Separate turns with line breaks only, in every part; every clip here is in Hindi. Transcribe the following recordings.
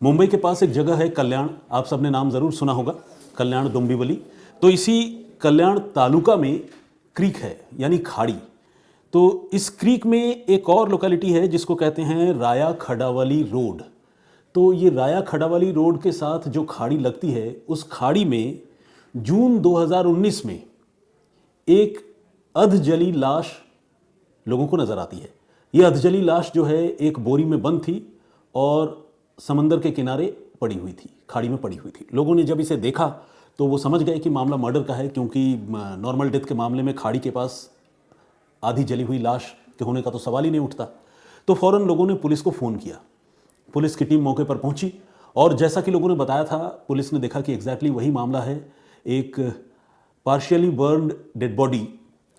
मुंबई के पास एक जगह है कल्याण, आप सबने नाम ज़रूर सुना होगा, कल्याण डोंबिवली। तो इसी कल्याण तालुका में क्रीक है, यानी खाड़ी। तो इस क्रीक में एक और लोकेलिटी है जिसको कहते हैं राया खड़ावाली रोड। तो ये राया खड़ावाली रोड के साथ जो खाड़ी लगती है, उस खाड़ी में जून 2019 में एक अधजली लाश लोगों को नजर आती है। ये अधजली लाश जो है एक बोरी में बंद थी और समंदर के किनारे पड़ी हुई थी, खाड़ी में पड़ी हुई थी। लोगों ने जब इसे देखा तो वो समझ गए कि मामला मर्डर का है, क्योंकि नॉर्मल डेथ के मामले में खाड़ी के पास आधी जली हुई लाश के होने का तो सवाल ही नहीं उठता। तो फौरन लोगों ने पुलिस को फ़ोन किया। पुलिस की टीम मौके पर पहुंची और जैसा कि लोगों ने बताया था, पुलिस ने देखा कि एग्जैक्टली वही मामला है। एक पार्शियली बर्न्ड डेड बॉडी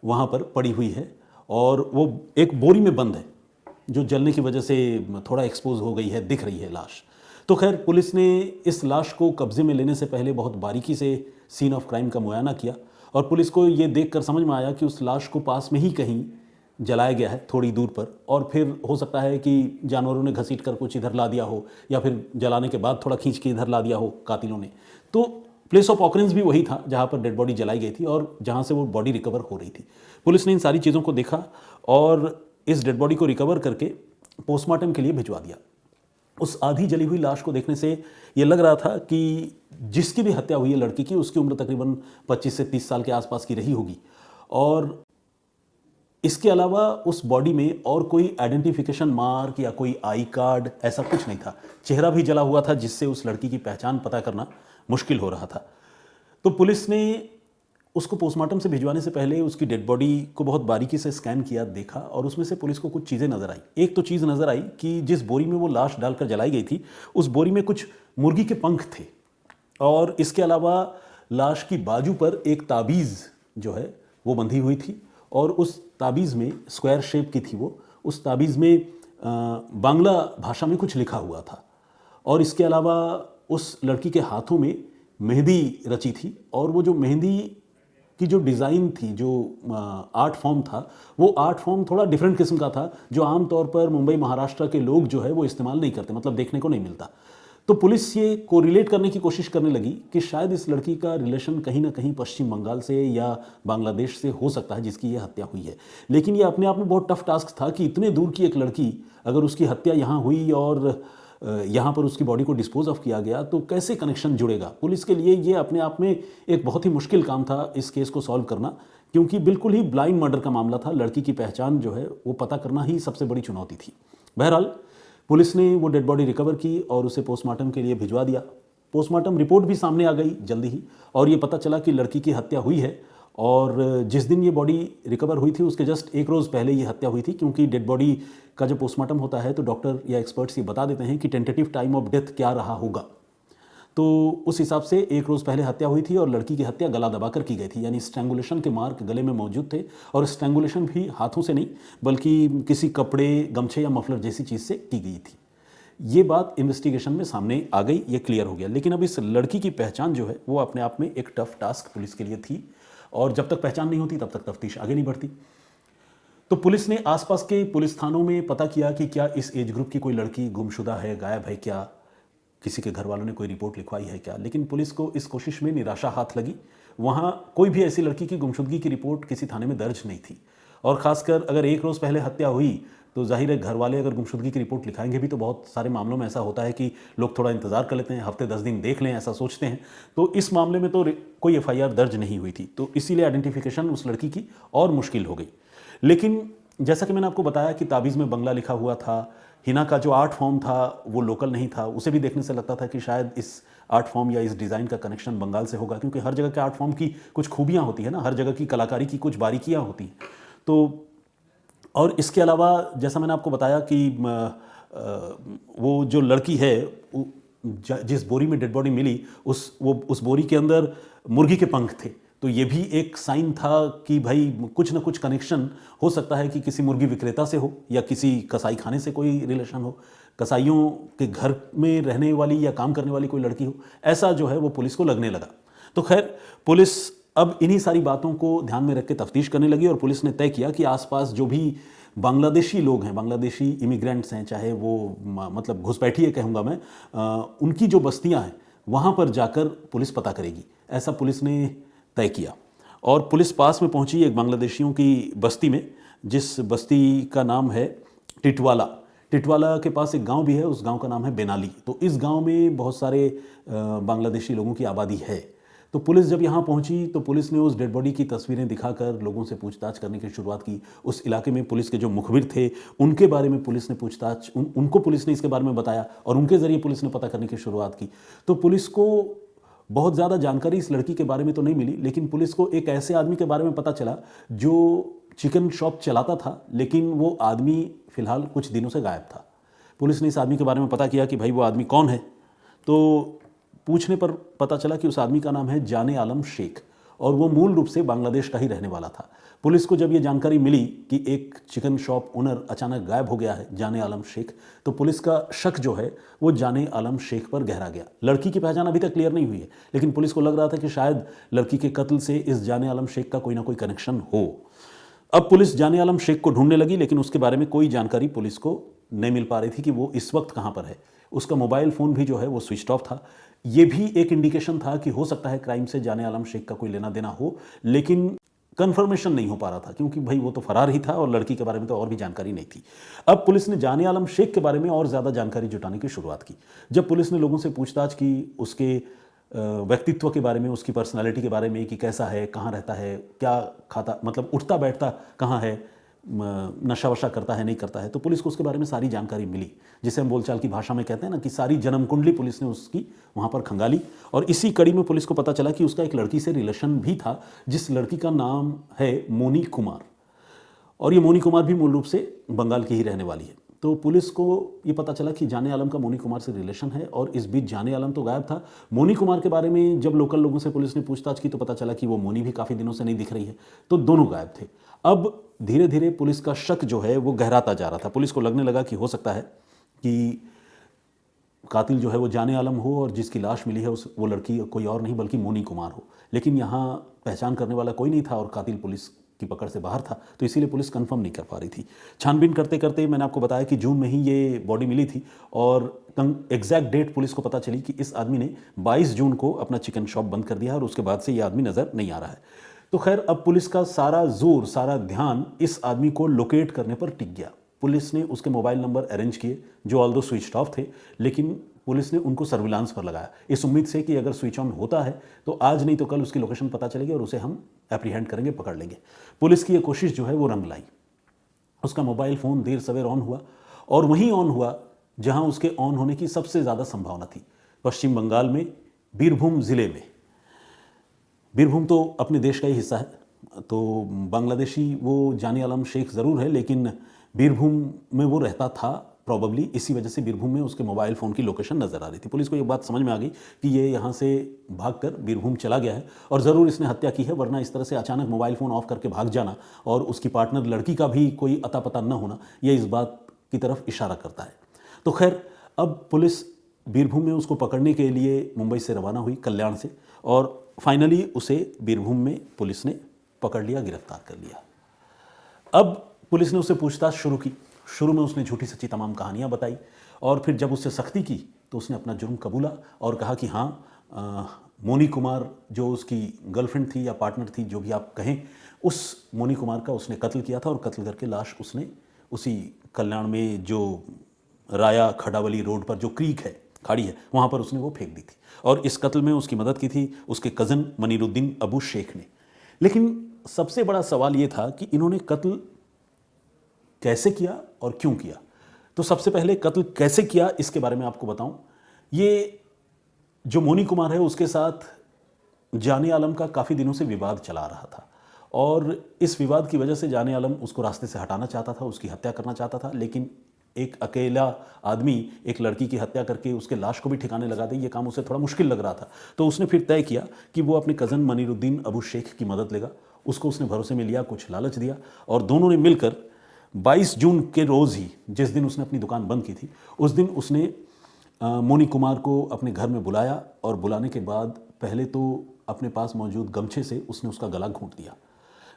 वहाँ पर पड़ी हुई है और वो एक बोरी में बंद है, जो जलने की वजह से थोड़ा एक्सपोज हो गई है, दिख रही है लाश। तो खैर, पुलिस ने इस लाश को कब्जे में लेने से पहले बहुत बारीकी से सीन ऑफ क्राइम का मुआयना किया और पुलिस को ये देखकर समझ में आया कि उस लाश को पास में ही कहीं जलाया गया है, थोड़ी दूर पर। और फिर हो सकता है कि जानवरों ने घसीट कर कुछ इधर ला दिया हो, या फिर जलाने के बाद थोड़ा खींच के इधर ला दिया हो कातिलों ने। तो प्लेस ऑफ ऑकरेंस भी वही था जहाँ पर डेड बॉडी जलाई गई थी और जहाँ से वो बॉडी रिकवर हो रही थी। पुलिस ने इन सारी चीज़ों को देखा और इस डेड बॉडी को रिकवर करके पोस्टमार्टम के लिए भिजवा दिया। उस आधी जली हुई लाश को देखने से ये लग रहा था कि जिसकी भी हत्या हुई है लड़की की, उसकी उम्र तकरीबन 25 से 30 साल के आसपास की रही होगी। और इसके अलावा उस बॉडी में और कोई आइडेंटिफिकेशन मार्क या कोई आई कार्ड ऐसा कुछ नहीं था। चेहरा भी जला हुआ था, जिससे उस लड़की की पहचान पता करना मुश्किल हो रहा था। तो पुलिस ने उसको पोस्टमार्टम से भिजवाने से पहले उसकी डेड बॉडी को बहुत बारीकी से स्कैन किया, देखा, और उसमें से पुलिस को कुछ चीज़ें नज़र आई। एक तो चीज़ नज़र आई कि जिस बोरी में वो लाश डालकर जलाई गई थी, उस बोरी में कुछ मुर्गी के पंख थे और इसके अलावा लाश की बाजू पर एक ताबीज़ जो है वो बंधी हुई थी और उस ताबीज़ में स्क्वायर शेप की थी वो। उस ताबीज़ में बांग्ला भाषा में कुछ लिखा हुआ था और इसके अलावा उस लड़की के हाथों में मेहंदी रची थी और वो जो मेहंदी की जो डिज़ाइन थी, जो आर्ट फॉर्म था, वो आर्ट फॉर्म थोड़ा डिफरेंट किस्म का था, जो आमतौर पर मुंबई महाराष्ट्र के लोग जो है वो इस्तेमाल नहीं करते, मतलब देखने को नहीं मिलता। तो पुलिस ये को रिलेट करने की कोशिश करने लगी कि शायद इस लड़की का रिलेशन कहीं ना कहीं पश्चिम बंगाल से या बांग्लादेश से हो सकता है, जिसकी ये हत्या हुई है। लेकिन ये अपने आप में बहुत टफ टास्क था कि इतने दूर की एक लड़की, अगर उसकी हत्या यहाँ हुई और यहाँ पर उसकी बॉडी को डिस्पोज ऑफ किया गया, तो कैसे कनेक्शन जुड़ेगा। पुलिस के लिए ये अपने आप में एक बहुत ही मुश्किल काम था इस केस को सॉल्व करना, क्योंकि बिल्कुल ही ब्लाइंड मर्डर का मामला था। लड़की की पहचान जो है वो पता करना ही सबसे बड़ी चुनौती थी। बहरहाल, पुलिस ने वो डेड बॉडी रिकवर की और उसे पोस्टमार्टम के लिए भिजवा दिया। पोस्टमार्टम रिपोर्ट भी सामने आ गई जल्दी ही और ये पता चला कि लड़की की हत्या हुई है और जिस दिन ये बॉडी रिकवर हुई थी उसके जस्ट एक रोज़ पहले ये हत्या हुई थी, क्योंकि डेड बॉडी का जब पोस्टमार्टम होता है तो डॉक्टर या एक्सपर्ट्स ये बता देते हैं कि टेंटेटिव टाइम ऑफ डेथ क्या रहा होगा। तो उस हिसाब से एक रोज़ पहले हत्या हुई थी और लड़की की हत्या गला दबाकर की गई थी, यानी स्ट्रैंगुलेशन के मार्क गले में मौजूद थे और स्ट्रैंगुलेशन भी हाथों से नहीं बल्कि किसी कपड़े, गमछे या मफलर जैसी चीज़ से की गई थी। ये बात इन्वेस्टिगेशन में सामने आ गई, ये क्लियर हो गया। लेकिन अब इस लड़की की पहचान जो है वो अपने आप में एक टफ टास्क पुलिस के लिए थी और जब तक पहचान नहीं होती तब तक तफ्तीश आगे नहीं बढ़ती। तो पुलिस ने आसपास के पुलिस थानों में पता किया कि क्या इस एज ग्रुप की कोई लड़की गुमशुदा है, गायब है क्या, किसी के घर वालों ने कोई रिपोर्ट लिखवाई है क्या। लेकिन पुलिस को इस कोशिश में निराशा हाथ लगी। वहाँ कोई भी ऐसी लड़की की गुमशुदगी की रिपोर्ट किसी थाने में दर्ज नहीं थी और ख़ासकर अगर एक रोज़ पहले हत्या हुई तो जाहिर है घर वाले अगर गुमशुदगी की रिपोर्ट लिखाएंगे भी तो बहुत सारे मामलों में ऐसा होता है कि लोग थोड़ा इंतज़ार कर लेते हैं, हफ्ते 10 दिन देख लें, ऐसा सोचते हैं। तो इस मामले में तो कोई एफआईआर दर्ज नहीं हुई थी, तो इसीलिए आइडेंटिफिकेशन उस लड़की की और मुश्किल हो गई। लेकिन जैसा कि मैंने आपको बताया कि ताबीज़ में बंगला लिखा हुआ था, हिना का जो आर्ट फॉर्म था वो लोकल नहीं था, उसे भी देखने से लगता था कि शायद इस आर्ट फॉर्म या इस डिज़ाइन का कनेक्शन बंगाल से होगा, क्योंकि हर जगह के आर्ट फॉर्म की कुछ खूबियाँ होती हैं ना, हर जगह की कलाकारी की कुछ बारीकियाँ होती हैं। तो और इसके अलावा जैसा मैंने आपको बताया कि वो जो लड़की है, जिस बोरी में डेड बॉडी मिली, उस बोरी के अंदर मुर्गी के पंख थे। तो ये भी एक साइन था कि भाई कुछ ना कुछ कनेक्शन हो सकता है कि किसी मुर्गी विक्रेता से हो या किसी कसाई खाने से कोई रिलेशन हो, कसाईयों के घर में रहने वाली या काम करने वाली कोई लड़की हो, ऐसा जो है वो पुलिस को लगने लगा। तो खैर, पुलिस अब इन्हीं सारी बातों को ध्यान में रख के तफ्तीश करने लगी और पुलिस ने तय किया कि आसपास जो भी बांग्लादेशी लोग हैं, बांग्लादेशी इमिग्रेंट्स हैं, चाहे वो मतलब घुसपैठिए कहूँगा मैं, उनकी जो बस्तियाँ हैं वहाँ पर जाकर पुलिस पता करेगी, ऐसा पुलिस ने तय किया। और पुलिस पास में पहुंची एक बांग्लादेशियों की बस्ती में, जिस बस्ती का नाम है टिटवाला। टिटवाला के पास एक गांव भी है, उस गांव का नाम है बेनाली। तो इस गांव में बहुत सारे बांग्लादेशी लोगों की आबादी है। तो पुलिस जब यहाँ पहुंची तो पुलिस ने उस डेड बॉडी की तस्वीरें दिखाकर लोगों से पूछताछ करने की शुरुआत की। उस इलाके में पुलिस के जो मुखबिर थे उनके बारे में पुलिस ने पूछताछ, उनको पुलिस ने इसके बारे में बताया और उनके ज़रिए पुलिस ने पता करने की शुरुआत की। तो पुलिस को बहुत ज़्यादा जानकारी इस लड़की के बारे में तो नहीं मिली, लेकिन पुलिस को एक ऐसे आदमी के बारे में पता चला जो चिकन शॉप चलाता था, लेकिन वो आदमी फ़िलहाल कुछ दिनों से गायब था। पुलिस ने इस आदमी के बारे में पता किया कि भाई वो आदमी कौन है। तो पूछने पर पता चला कि उस आदमी का नाम है जाने आलम शेख और वो मूल रूप से बांग्लादेश का ही रहने वाला था। पुलिस को जब ये जानकारी मिली कि एक चिकन शॉप ओनर अचानक गायब हो गया है, जाने आलम शेख, तो पुलिस का शक जो है वो जाने आलम शेख पर गहरा गया। लड़की की पहचान अभी तक क्लियर नहीं हुई है, लेकिन पुलिस को लग रहा था कि शायद लड़की के कत्ल से इस जाने आलम शेख का कोई ना कोई कनेक्शन हो। अब पुलिस जाने आलम शेख को ढूंढने लगी, लेकिन उसके बारे में कोई जानकारी पुलिस को नहीं मिल पा रही थी कि वो इस वक्त कहाँ पर है। उसका मोबाइल फ़ोन भी जो है वो स्विच ऑफ था। ये भी एक इंडिकेशन था कि हो सकता है क्राइम से जाने आलम शेख का कोई लेना देना हो, लेकिन कंफर्मेशन नहीं हो पा रहा था क्योंकि भाई वो तो फरार ही था और लड़की के बारे में तो और भी जानकारी नहीं थी। अब पुलिस ने जाने आलम शेख के बारे में और ज़्यादा जानकारी जुटाने की शुरुआत की। जब पुलिस ने लोगों से पूछताछ की उसके व्यक्तित्व के बारे में, उसकी पर्सनालिटी के बारे में कि कैसा है, कहाँ रहता है, क्या खाता, मतलब उठता बैठता कहाँ है, नशा वशा करता है नहीं करता है, तो पुलिस को उसके बारे में सारी जानकारी मिली, जिसे हम बोलचाल की भाषा में कहते हैं ना कि सारी जन्म कुंडली पुलिस ने उसकी वहाँ पर खंगाली। और इसी कड़ी में पुलिस को पता चला कि उसका एक लड़की से रिलेशन भी था, जिस लड़की का नाम है मोनी कुमार, और ये मोनी कुमार भी मूल रूप से बंगाल की ही रहने वाली है। तो पुलिस को ये पता चला कि जाने आलम का मोनी कुमार से रिलेशन है, और इस बीच जाने आलम तो गायब था। मोनी कुमार के बारे में जब लोकल लोगों से पुलिस ने पूछताछ की तो पता चला कि वो मोनी भी काफ़ी दिनों से नहीं दिख रही है, तो दोनों गायब थे। अब धीरे धीरे पुलिस का शक जो है वो गहराता जा रहा था। पुलिस को लगने लगा कि हो सकता है कि कातिल जो है वो जाने आलम हो और जिसकी लाश मिली है वो लड़की कोई और नहीं बल्कि मोनी कुमार हो, लेकिन यहाँ पहचान करने वाला कोई नहीं था और कातिल पुलिस की पकड़ से बाहर था, तो इसीलिए पुलिस कंफर्म नहीं कर पा रही थी। छानबीन करते करते मैंने आपको बताया कि जून में ही ये बॉडी मिली थी, और एग्जैक्ट डेट पुलिस को पता चली कि इस आदमी ने 22 जून को अपना चिकन शॉप बंद कर दिया और उसके बाद से ये आदमी नज़र नहीं आ रहा है। तो खैर अब पुलिस का सारा जोर, सारा ध्यान इस आदमी को लोकेट करने पर टिक गया। पुलिस ने उसके मोबाइल नंबर अरेंज किए जो ऑल्दो स्विच ऑफ थे, लेकिन पुलिस ने उनको सर्विलांस पर लगाया इस उम्मीद से कि अगर स्विच ऑन होता है तो आज नहीं तो कल उसकी लोकेशन पता चलेगी और उसे हम एप्रीहेंड करेंगे, पकड़ लेंगे। पुलिस की ये कोशिश जो है वो रंग लाई। उसका मोबाइल फ़ोन देर सवेर ऑन हुआ, और वहीं ऑन हुआ जहां उसके ऑन होने की सबसे ज़्यादा संभावना थी, पश्चिम बंगाल में बीरभूम ज़िले में। बीरभूम तो अपने देश का ही हिस्सा है, तो बांग्लादेशी वो जाने आलम शेख ज़रूर है, लेकिन बीरभूम में वो रहता था प्रॉबली, इसी वजह से बीरभूम में उसके मोबाइल फ़ोन की लोकेशन नज़र आ रही थी। पुलिस को ये बात समझ में आ गई कि ये यहाँ से भागकर बीरभूम चला गया है और ज़रूर इसने हत्या की है, वरना इस तरह से अचानक मोबाइल फ़ोन ऑफ करके भाग जाना और उसकी पार्टनर लड़की का भी कोई अता पता न होना, ये इस बात की तरफ इशारा करता है। तो खैर अब पुलिस बीरभूम में उसको पकड़ने के लिए मुंबई से रवाना हुई, कल्याण से, और फाइनली उसे बीरभूम में पुलिस ने पकड़ लिया, गिरफ्तार कर लिया। अब पुलिस ने उससे पूछताछ शुरू की। शुरू में उसने झूठी सच्ची तमाम कहानियां बताई, और फिर जब उससे सख्ती की तो उसने अपना जुर्म कबूला और कहा कि हाँ, मोनी कुमार जो उसकी गर्लफ्रेंड थी या पार्टनर थी, जो भी आप कहें, उस मोनी कुमार का उसने कत्ल किया था, और कत्ल करके लाश उसने उसी कल्याण में जो राया खडावली रोड पर जो क्रीक है, खाड़ी है, वहाँ पर उसने वो फेंक दी थी। और इस कत्ल में उसकी मदद की थी उसके कज़न मनीरुद्दीन अबू शेख ने। लेकिन सबसे बड़ा सवाल ये था कि इन्होंने कत्ल कैसे किया और क्यों किया। तो सबसे पहले कत्ल कैसे किया इसके बारे में आपको बताऊं। ये जो मोनी कुमार है उसके साथ जाने आलम का काफ़ी दिनों से विवाद चला रहा था, और इस विवाद की वजह से जाने आलम उसको रास्ते से हटाना चाहता था, उसकी हत्या करना चाहता था। लेकिन एक अकेला आदमी एक लड़की की हत्या करके उसके लाश को भी ठिकाने लगा दे, ये काम उसे थोड़ा मुश्किल लग रहा था। तो उसने फिर तय किया कि वो अपने कज़न मनीरुद्दीन अबू शेख की मदद लेगा। उसको उसने भरोसे में लिया, कुछ लालच दिया, और दोनों ने मिलकर 22 जून के रोज़ ही, जिस दिन उसने अपनी दुकान बंद की थी, उस दिन उसने मोनी कुमार को अपने घर में बुलाया, और बुलाने के बाद पहले तो अपने पास मौजूद गमछे से उसने उसका गला घोंट दिया।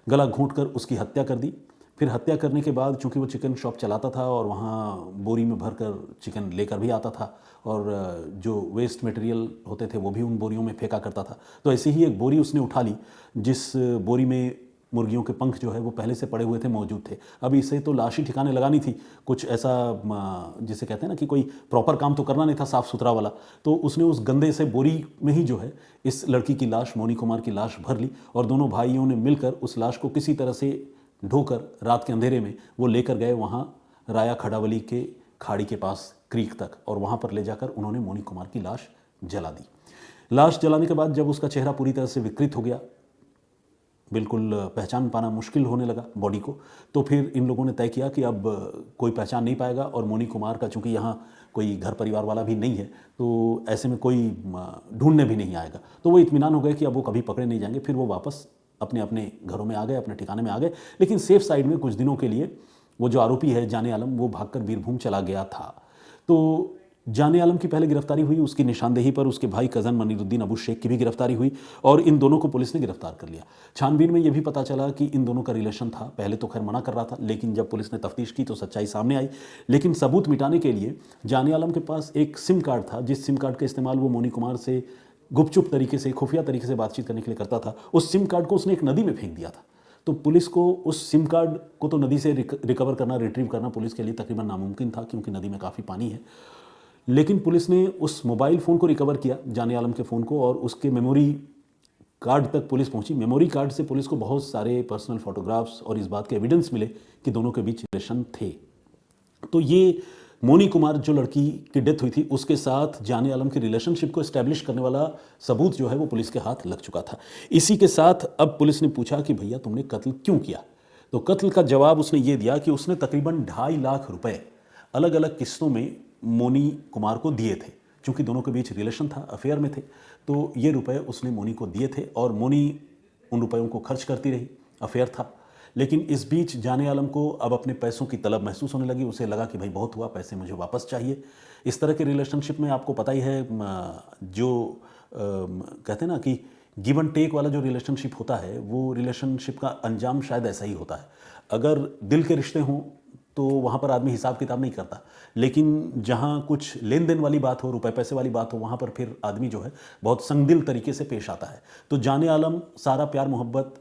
गला घोंट कर उसकी हत्या कर दी। फिर हत्या करने के बाद चूंकि वो चिकन शॉप चलाता था और वहाँ बोरी में भरकर चिकन लेकर भी आता था और जो वेस्ट मटेरियल होते थे वो भी उन बोरियों में फेंका करता था। तो ऐसे ही एक बोरी उसने उठा ली जिस बोरी में मुर्गियों के पंख जो है वो पहले से पड़े हुए थे, मौजूद थे। अब इसे तो लाश ही ठिकाने लगानी थी, कुछ ऐसा जिसे कहते हैं ना कि कोई प्रॉपर काम तो करना नहीं था साफ़ सुथरा वाला। तो उसने उस गंदे से बोरी में ही जो है इस लड़की की लाश, मोनी कुमार की लाश भर ली और दोनों भाइयों ने मिलकर उस लाश को किसी तरह से ढोकर रात के अंधेरे में वो लेकर गए वहाँ राया खड़ावली के खाड़ी के पास क्रीक तक, और वहाँ पर ले जाकर उन्होंने मोनी कुमार की लाश जला दी। लाश जलाने के बाद जब उसका चेहरा पूरी तरह से विकृत हो गया, बिल्कुल पहचान पाना मुश्किल होने लगा बॉडी को, तो फिर इन लोगों ने तय किया कि अब कोई पहचान नहीं पाएगा और मोनी कुमार का चूंकि यहाँ कोई घर परिवार वाला भी नहीं है तो ऐसे में कोई ढूंढने भी नहीं आएगा। तो वो इत्मीनान हो गए कि अब वो कभी पकड़े नहीं जाएंगे। फिर वो वापस अपने अपने घरों में आ गए, अपने ठिकाने में आ गए। लेकिन सेफ साइड में कुछ दिनों के लिए वो जो आरोपी है जाने आलम, वो भागकर बीरभूम चला गया था। तो जाने आलम की पहले गिरफ्तारी हुई, उसकी निशानदेही पर उसके भाई कज़न मनीरुद्दीन अबू शेख की भी गिरफ्तारी हुई और इन दोनों को पुलिस ने गिरफ्तार कर लिया। छानबीन में यह भी पता चला कि इन दोनों का रिलेशन था। पहले तो खैर मना कर रहा था, लेकिन जब पुलिस ने तफ्तीश की तो सच्चाई सामने आई। लेकिन सबूत मिटाने के लिए जाने आलम के पास एक सिम कार्ड था, जिस सिम कार्ड का इस्तेमाल वो मोनी कुमार से गुपचुप तरीके से, खुफिया तरीके से बातचीत करने के लिए करता था। उस सिम कार्ड को उसने एक नदी में फेंक दिया था। तो पुलिस को उस सिम कार्ड को तो नदी से रिकवर करना, रिट्रीव करना पुलिस के लिए तकरीबन नामुमकिन था, क्योंकि नदी में काफ़ी पानी है। लेकिन पुलिस ने उस मोबाइल फ़ोन को रिकवर किया, जाने आलम के फ़ोन को, और उसके मेमोरी कार्ड तक पुलिस पहुंची। मेमोरी कार्ड से पुलिस को बहुत सारे पर्सनल फोटोग्राफ्स और इस बात के एविडेंस मिले कि दोनों के बीच रिलेशन थे। तो ये मोनी कुमार जो लड़की की डेथ हुई थी उसके साथ जाने आलम की रिलेशनशिप को एस्टैब्लिश करने वाला सबूत जो है वो पुलिस के हाथ लग चुका था। इसी के साथ अब पुलिस ने पूछा कि भैया तुमने कत्ल क्यों किया? तो कत्ल का जवाब उसने ये दिया कि उसने तकरीबन 2.5 लाख रुपए अलग अलग किस्तों में मोनी कुमार को दिए थे। चूंकि दोनों के बीच रिलेशन था, अफेयर में थे, तो ये रुपए उसने मोनी को दिए थे और मोनी उन रुपयों को खर्च करती रही, अफेयर था। लेकिन इस बीच जाने आलम को अब अपने पैसों की तलब महसूस होने लगी। उसे लगा कि भाई बहुत हुआ, पैसे मुझे वापस चाहिए। इस तरह के रिलेशनशिप में आपको पता ही है जो कहते हैं ना कि गिव एंड टेक वाला जो रिलेशनशिप होता है, वो रिलेशनशिप का अंजाम शायद ऐसा ही होता है। अगर दिल के रिश्ते हों तो वहाँ पर आदमी हिसाब किताब नहीं करता, लेकिन जहाँ कुछ लेन देन वाली बात हो, रुपए पैसे वाली बात हो, वहाँ पर फिर आदमी जो है बहुत संगदिल तरीके से पेश आता है। तो जाने आलम सारा प्यार मोहब्बत,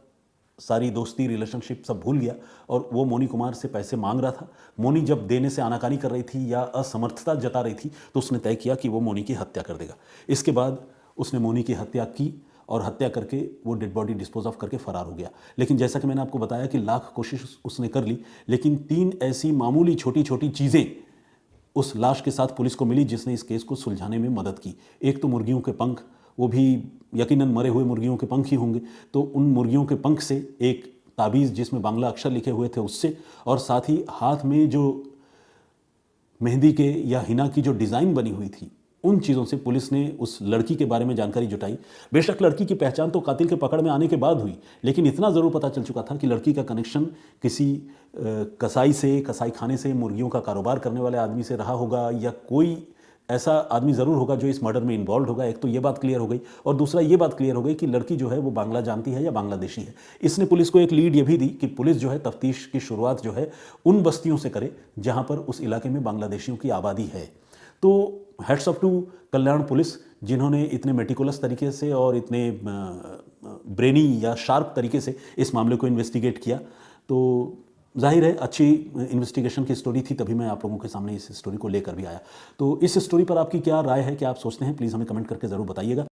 सारी दोस्ती, रिलेशनशिप सब भूल गया और वो मोनी कुमार से पैसे मांग रहा था। मोनी जब देने से आनाकानी कर रही थी या असमर्थता जता रही थी तो उसने तय किया कि वो मोनी की हत्या कर देगा। इसके बाद उसने मोनी की हत्या की और हत्या करके वो डेड बॉडी डिस्पोज ऑफ करके फरार हो गया। लेकिन जैसा कि मैंने आपको बताया कि लाख कोशिश उसने कर ली, लेकिन 3 ऐसी मामूली छोटी छोटी चीज़ें उस लाश के साथ पुलिस को मिली जिसने इस केस को सुलझाने में मदद की। एक तो मुर्गियों के पंख, वो भी यकीनन मरे हुए मुर्गियों के पंख ही होंगे, तो उन मुर्गियों के पंख से एक ताबीज़ जिसमें बांग्ला अक्षर लिखे हुए थे उससे, और साथ ही हाथ में जो मेहंदी के या हिना की जो डिज़ाइन बनी हुई थी, उन चीज़ों से पुलिस ने उस लड़की के बारे में जानकारी जुटाई। बेशक लड़की की पहचान तो कातिल के पकड़ में आने के बाद हुई, लेकिन इतना ज़रूर पता चल चुका था कि लड़की का कनेक्शन किसी कसाई से, कसाई खाने से, मुर्गियों का कारोबार करने वाले आदमी से रहा होगा, या कोई ऐसा आदमी ज़रूर होगा जो इस मर्डर में इन्वॉल्व होगा। एक तो ये बात क्लियर हो गई, और दूसरा ये बात क्लियर हो गई कि लड़की जो है वो बांग्ला जानती है या बांग्लादेशी है। इसने पुलिस को एक लीड ये भी दी कि पुलिस जो है तफ्तीश की शुरुआत जो है उन बस्तियों से करे जहाँ पर उस इलाके में बांग्लादेशियों की आबादी है। तो heads off to Kalyan police, जिन्होंने इतने मेटिकुलस तरीके से और इतने ब्रेनी या शार्प तरीके से इस मामले को इन्वेस्टिगेट किया। तो जाहिर है अच्छी इन्वेस्टिगेशन की स्टोरी थी, तभी मैं आप लोगों के सामने इस स्टोरी को लेकर भी आया। तो इस स्टोरी पर आपकी क्या राय है, क्या आप सोचते हैं, प्लीज़ हमें कमेंट करके ज़रूर बताइएगा।